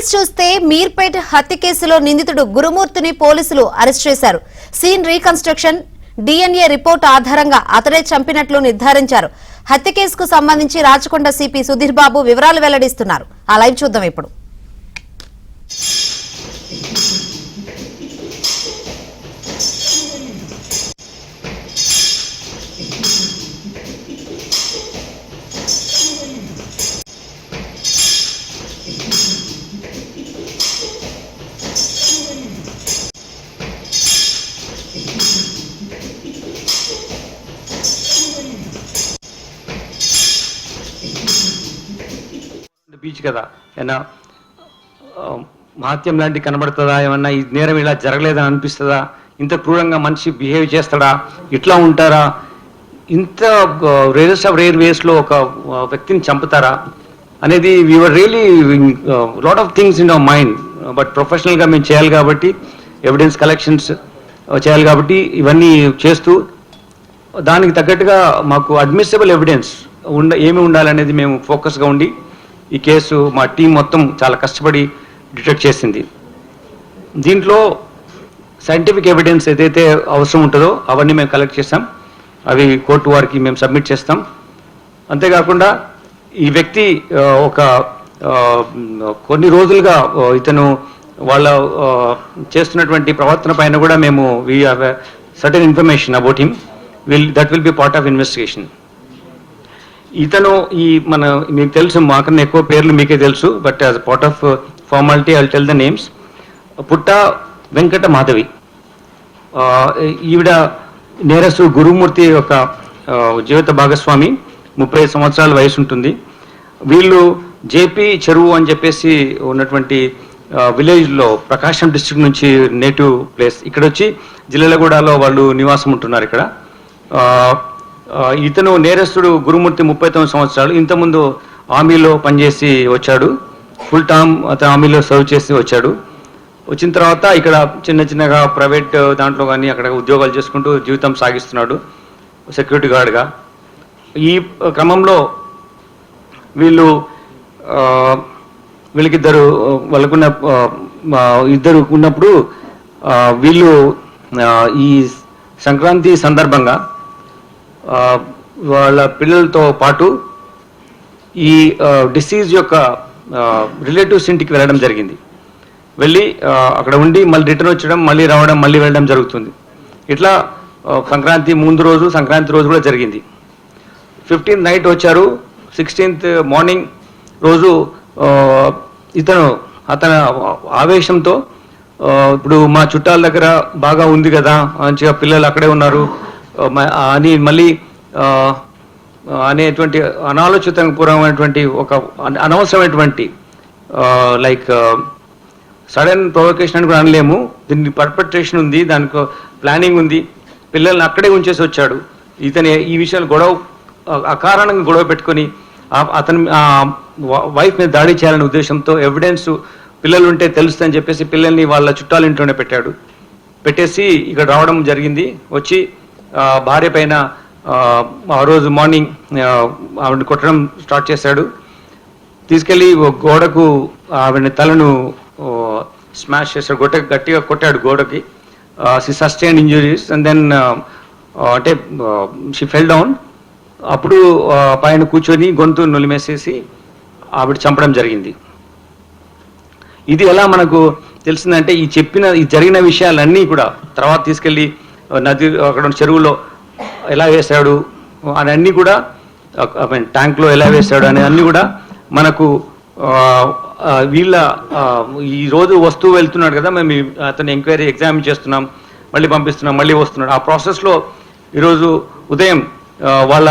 Details చూస్తే మీర్పేట్ హత్య కేసులో నిందితుడు గురుమూర్తిని పోలీసులు అరెస్ట్ చేశారు. సీన్ రీకన్స్ట్రక్షన్, DNA రిపోర్ట్ ఆధారంగా అతడే చంపినట్లు నిర్ధారించారు. హత్య కేసుకు సంబంధించి రాచకొండ సిపి సుధీర్ బాబు వివరాలు వెల్లడిస్తున్నారు. ఆ లైవ్ చూద్దాం ఇప్పుడు. బీచ్ కదా ఏనా మహత్యం లాంటి కనబడుతుందా, ఏమన్నా ఈ నేరం ఇలా జరగలేదని అనిపిస్తుందా, ఇంత క్రూరంగా మనిషి బిహేవ్ చేస్తాడా, ఇట్లా ఉంటారా, ఇంత రేర్స్ ఆఫ్ రేర్ వేస్లో ఒక వ్యక్తిని చంపుతారా అనేది we are really lot of things in our mind. But ప్రొఫెషనల్గా మేము చేయాలి కాబట్టి, ఎవిడెన్స్ కలెక్షన్స్ చేయాలి కాబట్టి ఇవన్నీ చేస్తూ దానికి తగ్గట్టుగా మాకు అడ్మిసిబుల్ ఎవిడెన్స్ ఏమి ఉండాలనేది మేము ఫోకస్గా ఉండి ఈ కేసు మా టీం మొత్తం చాలా కష్టపడి డిటెక్ట్ చేసింది. దీంట్లో సైంటిఫిక్ ఎవిడెన్స్ ఏదైతే అవసరం ఉంటుందో అవన్నీ మేము కలెక్ట్ చేస్తాం. అవి కోర్టు వారికి మేము సబ్మిట్ చేస్తాం. అంతేకాకుండా ఈ వ్యక్తి ఒక కొన్ని రోజులుగా ఇతను వాళ్ళ చేస్తున్నటువంటి ప్రవర్తన పైన కూడా మేము we have certain information about him. That will be part of investigation. ఇతను మన మీకు తెలుసు, మాకన్నా ఎక్కువ పేర్లు మీకే తెలుసు, but as part of formality I will tell the names. పుట్ట వెంకట మాధవి, ఈవిడ నేరస్తు గురుమూర్తి యొక్క జీవిత భాగస్వామి, 30 సంవత్సరాల వయసు ఉంటుంది. వీళ్ళు జేపీ చెరువు అని చెప్పేసి ఉన్నటువంటి విలేజ్లో ప్రకాశం డిస్ట్రిక్ట్ నుంచి నేటివ్ ప్లేస్. ఇక్కడ వచ్చి జిల్లెలగూడలో వాళ్ళు నివాసం ఉంటున్నారు ఇక్కడ. ఇతను నేరస్తుడు గురుమూర్తి 39 సంవత్సరాలు. ఇంతకుముందు ఆర్మీలో పనిచేసి వచ్చాడు. ఫుల్ టర్మ్ అతను ఆర్మీలో సర్వ్ చేసి వచ్చాడు. వచ్చిన తర్వాత ఇక్కడ చిన్నగా ప్రైవేట్ దాంట్లో కానీ అక్కడ ఉద్యోగాలు చేసుకుంటూ జీవితం సాగిస్తున్నాడు సెక్యూరిటీ గార్డ్గా. ఈ క్రమంలో వాళ్ళకున్న ఇద్దరు ఉన్నప్పుడు వీళ్ళు ఈ సంక్రాంతి సందర్భంగా వాళ్ళ పిల్లలతో పాటు ఈ డిసీజ్ యొక్క రిలేటివ్స్ ఇంటికి వెళ్ళడం జరిగింది. వెళ్ళి అక్కడ ఉండి మళ్ళీ రిటర్న్ వచ్చడం, మళ్ళీ రావడం, మళ్ళీ వెళ్ళడం జరుగుతుంది. ఇట్లా సంక్రాంతి ముందు రోజు, సంక్రాంతి రోజు కూడా జరిగింది. 15th నైట్ వచ్చారు. 16th మార్నింగ్ రోజు అతని ఆవేశంతో ఇప్పుడు మా చుట్టాల దగ్గర బాగా ఉంది కదా, మంచిగా పిల్లలు అక్కడే ఉన్నారు అని మళ్ళీ అనేటువంటి అనాలోచితపూర్వమైనటువంటి ఒక అనవసరమైనటువంటి లైక్ సడన్ ప్రొవొకేషన్ అని కూడా అనలేము. దీనికి పర్పెట్రేషన్ ఉంది, దానికి ప్లానింగ్ ఉంది. పిల్లల్ని అక్కడే ఉంచేసి వచ్చాడు. ఇతని ఈ విషయాలు అకారణంగా గొడవ పెట్టుకొని అతని వైఫ్ మీద దాడి చేయాలనే ఉద్దేశంతో ఎవిడెన్స్ పిల్లలు ఉంటే తెలుస్తుందని చెప్పేసి పిల్లల్ని వాళ్ళ చుట్టాల ఇంట్లోనే పెట్టేసి ఇక్కడ రావడం జరిగింది. వచ్చి భార్య పైన ఆ రోజు మార్నింగ్ ఆవిడని కొట్టడం స్టార్ట్ చేశాడు. తీసుకెళ్ళి గోడకు ఆవిడ తలను స్మాష్ చేశాడు, గట్టిగా కొట్టాడు గోడకి. She sustained injuries and then అంటే షీ ఫెల్ డౌన్. అప్పుడు పైన కూర్చొని గొంతు నులిమేసేసి ఆవిడ చంపడం జరిగింది. ఇది ఎలా మనకు తెలిసిందంటే ఈ జరిగిన విషయాలన్నీ కూడా తర్వాత తీసుకెళ్ళి నది అక్కడ చెరువులో ఎలా వేశాడు అని అన్నీ కూడా, ట్యాంక్లో ఎలా వేశాడు అనే అన్నీ కూడా మనకు వీళ్ళ ఈరోజు వస్తువు వెళ్తున్నాడు కదా, మేము అతను ఎంక్వైరీ ఎగ్జామిన్ చేస్తున్నాం, మళ్ళీ పంపిస్తున్నాం, మళ్ళీ వస్తున్నాడు. ఆ ప్రాసెస్లో ఈరోజు ఉదయం వాళ్ళ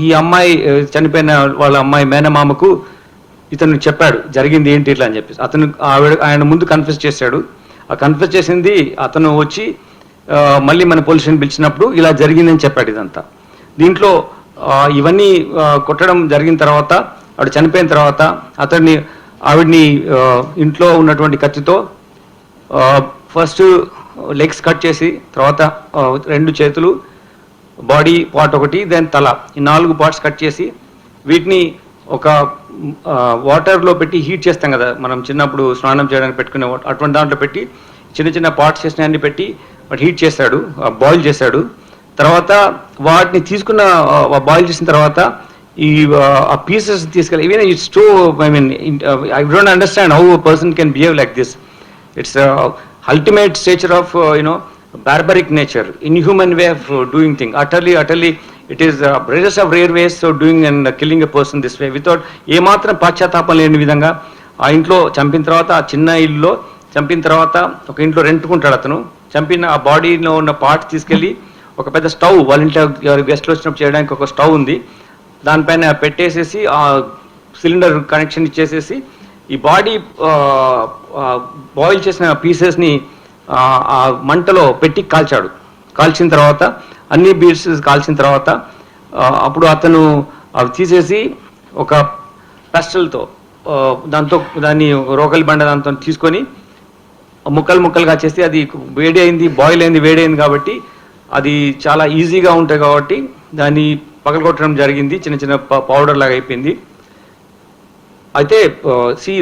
ఈ అమ్మాయి చనిపోయిన వాళ్ళ అమ్మాయి మేనమామకు ఇతను చెప్పాడు జరిగింది ఏంటి ఇట్లా అని చెప్పేసి. ఆయన ముందు కన్ఫెస్ చేశాడు. ఆ కన్ఫెస్ చేసింది అతను వచ్చి మళ్ళీ మన పోలీస్ స్టేషన్ పిలిచినప్పుడు ఇలా జరిగిందని చెప్పాడు ఇదంతా. దీంట్లో ఇవన్నీ కొట్టడం జరిగిన తర్వాత, ఆవిడ చనిపోయిన తర్వాత ఆవిడ్ని ఇంట్లో ఉన్నటువంటి కత్తితో ఫస్ట్ లెగ్స్ కట్ చేసి, తర్వాత 2 చేతులు, బాడీ పార్ట్ ఒకటి, దెన్ తల, ఈ 4 పార్ట్స్ కట్ చేసి వీటిని ఒక వాటర్లో పెట్టి హీట్ చేస్తాం కదా మనం చిన్నప్పుడు స్నానం చేయడానికి పెట్టుకునే అటువంటి దాంట్లో పెట్టి చిన్న చిన్న పార్ట్స్ చేసినవన్నీ పెట్టి వాటి హీట్ చేశాడు, బాయిల్ చేశాడు. తర్వాత వాటిని తీసుకున్న బాయిల్ చేసిన తర్వాత ఈ ఆ పీసెస్ తీసుకెళ్ళి even it's two I mean I don't understand how a person can behave like this. It's ultimate stature of barbaric nature, inhuman way of doing things. Utterly, it is rarest of rare ways of doing and killing a person this way without ఏ మాత్రం పశ్చాత్తాపం లేని విధంగా. ఆ ఇంట్లో చంపిన తర్వాత, ఆ చిన్న ఇల్లులో చంపిన తర్వాత ఒక ఇంట్లో రెంట్కుంటాడు అతను. చంపిన ఆ బాడీలో ఉన్న పార్ట్స్ తీసుకెళ్ళి ఒక పెద్ద స్టవ్, వాళ్ళ ఇంట్లో గెస్ట్లు వచ్చినప్పుడు చేయడానికి ఒక స్టవ్ ఉంది, దానిపైన పెట్టేసేసి ఆ సిలిండర్ కనెక్షన్ ఇచ్చేసేసి ఈ బాడీ బాయిల్ చేసిన పీసెస్ని ఆ మంటలో పెట్టి కాల్చాడు. కాల్చిన తర్వాత అన్ని బీడ్స్ కాల్చిన తర్వాత అప్పుడు అతను అవి తీసేసి ఒక పెస్టల్తో దాన్ని రోకలి బండ దాంతో తీసుకొని ముక్కలుగా చేసి అది వేడి అయింది, బాయిల్ అయింది, వేడి అయింది కాబట్టి అది చాలా ఈజీగా ఉంటాయి కాబట్టి దాన్ని పగలగొట్టడం జరిగింది. చిన్న చిన్న పౌడర్ లాగా అయిపోయింది. అయితే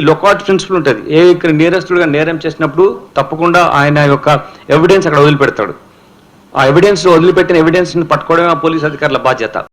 లొకాట్ ప్రిన్సిపల్ ఉంటుంది. ఇక్కడ నేరస్తుడుగా నేరం చేసినప్పుడు తప్పకుండా ఆయన యొక్క ఎవిడెన్స్ అక్కడ వదిలిపెడతాడు. ఆ ఎవిడెన్స్ వదిలిపెట్టిన ఎవిడెన్స్ని పట్టుకోవడమే ఆ పోలీస్ అధికారుల బాధ్యత.